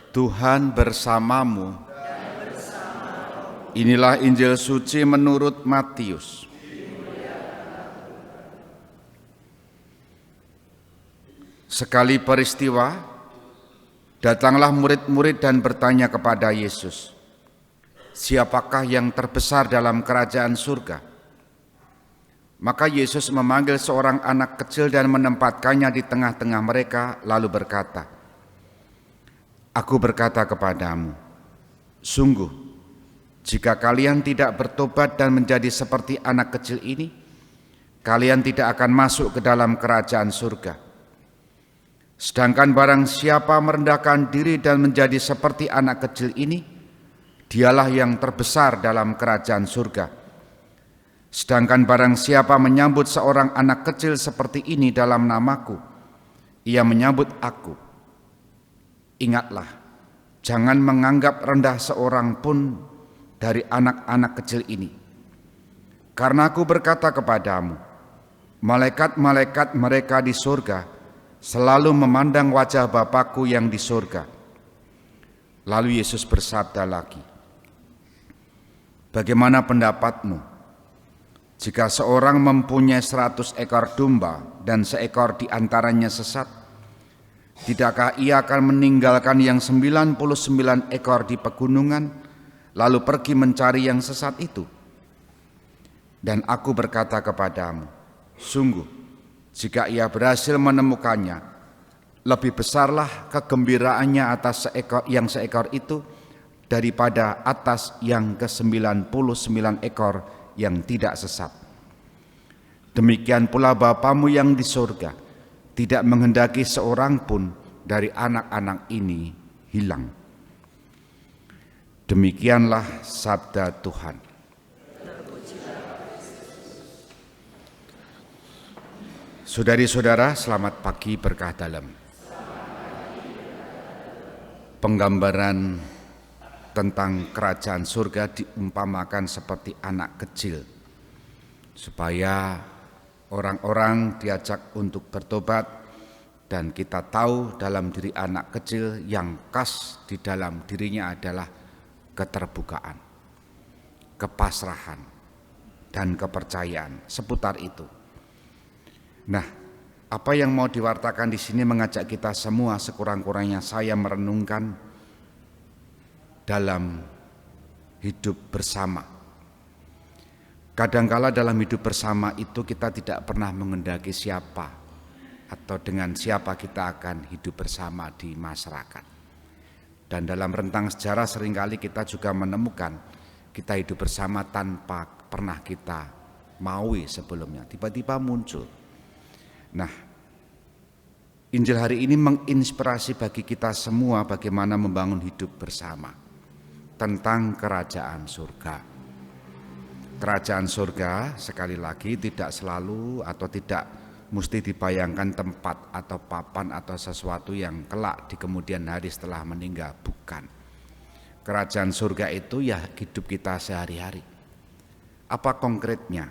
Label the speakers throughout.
Speaker 1: Tuhan bersamamu. Inilah Injil suci menurut Matius. Sekali peristiwa, datanglah murid-murid dan bertanya kepada Yesus, "Siapakah yang terbesar dalam kerajaan surga?" Maka Yesus memanggil seorang anak kecil dan menempatkannya di tengah-tengah mereka, lalu berkata, "Aku berkata kepadamu, sungguh, jika kalian tidak bertobat dan menjadi seperti anak kecil ini, kalian tidak akan masuk ke dalam kerajaan surga. Sedangkan barang siapa merendahkan diri dan menjadi seperti anak kecil ini, dialah yang terbesar dalam kerajaan surga. Sedangkan barang siapa menyambut seorang anak kecil seperti ini dalam namaku, ia menyambut aku. Ingatlah, jangan menganggap rendah seorang pun dari anak-anak kecil ini. Karena aku berkata kepadamu, malaikat-malaikat mereka di surga selalu memandang wajah Bapakku yang di surga." Lalu Yesus bersabda lagi, "Bagaimana pendapatmu? Jika seorang mempunyai 100 ekor domba dan seekor di antaranya sesat, tidakkah ia akan meninggalkan yang 99 ekor di pegunungan, lalu pergi mencari yang sesat itu? Dan aku berkata kepadamu, sungguh, jika ia berhasil menemukannya, lebih besarlah kegembiraannya atas seekor itu daripada atas yang ke-99 ekor yang tidak sesat. Demikian pula Bapamu yang di surga tidak menghendaki seorang pun dari anak-anak ini hilang." Demikianlah sabda Tuhan. Saudari-saudara, selamat pagi berkah dalam. Penggambaran tentang kerajaan surga diumpamakan seperti anak kecil, supaya orang-orang diajak untuk bertobat, dan kita tahu dalam diri anak kecil yang khas di dalam dirinya adalah keterbukaan, kepasrahan, dan kepercayaan seputar itu. Nah, apa yang mau diwartakan di sini mengajak kita semua sekurang-kurangnya saya merenungkan dalam hidup bersama. Kadangkala dalam hidup bersama itu kita tidak pernah menghendaki siapa atau dengan siapa kita akan hidup bersama di masyarakat. Dan dalam rentang sejarah seringkali kita juga menemukan kita hidup bersama tanpa pernah kita maui sebelumnya, tiba-tiba muncul. Nah, Injil hari ini menginspirasi bagi kita semua bagaimana membangun hidup bersama tentang kerajaan surga. Kerajaan surga sekali lagi tidak selalu atau tidak mesti dibayangkan tempat atau papan atau sesuatu yang kelak di kemudian hari setelah meninggal, bukan. Kerajaan surga itu ya hidup kita sehari-hari. Apa konkretnya?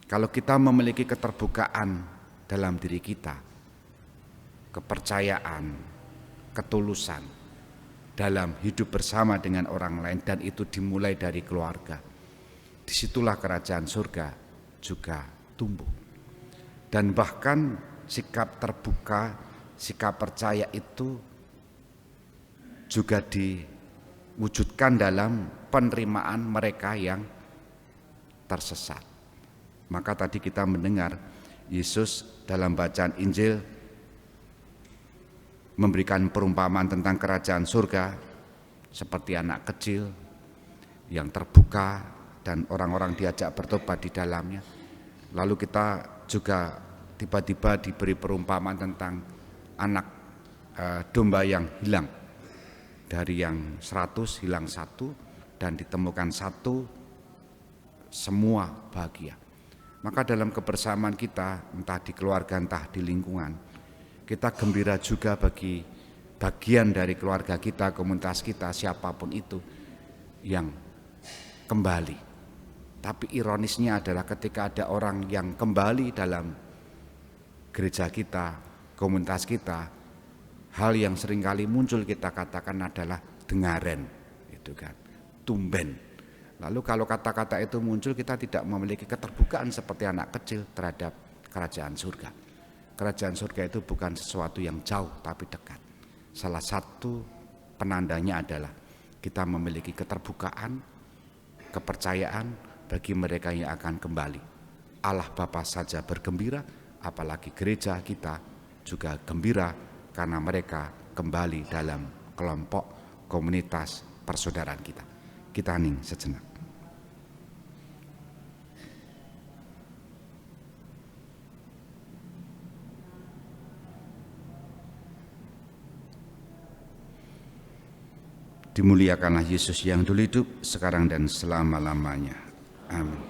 Speaker 1: Kalau kita memiliki keterbukaan dalam diri kita, kepercayaan, ketulusan dalam hidup bersama dengan orang lain, dan itu dimulai dari keluarga, disitulah kerajaan surga juga tumbuh. Dan bahkan sikap terbuka, sikap percaya itu juga diwujudkan dalam penerimaan mereka yang tersesat. Maka tadi kita mendengar Yesus dalam bacaan Injil memberikan perumpamaan tentang kerajaan surga seperti anak kecil yang terbuka dan orang-orang diajak bertobat di dalamnya. Lalu kita juga tiba-tiba diberi perumpamaan tentang anak domba yang hilang. Dari yang 100 hilang 1 dan ditemukan 1, semua bahagia. Maka dalam kebersamaan kita, entah di keluarga, entah di lingkungan, kita gembira juga bagi bagian dari keluarga kita, komunitas kita, siapapun itu yang kembali. Tapi ironisnya adalah ketika ada orang yang kembali dalam gereja kita, komunitas kita, hal yang seringkali muncul kita katakan adalah dengaren, itu kan, tumben. Lalu kalau kata-kata itu muncul, kita tidak memiliki keterbukaan seperti anak kecil terhadap kerajaan surga. Kerajaan surga itu bukan sesuatu yang jauh tapi dekat. Salah satu penandanya adalah kita memiliki keterbukaan, kepercayaan bagi mereka yang akan kembali. Allah Bapa saja bergembira, apalagi gereja kita juga gembira karena mereka kembali dalam kelompok komunitas persaudaraan kita. Kita hening sejenak. Dimuliakanlah Yesus yang dulu hidup, sekarang dan selama-lamanya. Amin.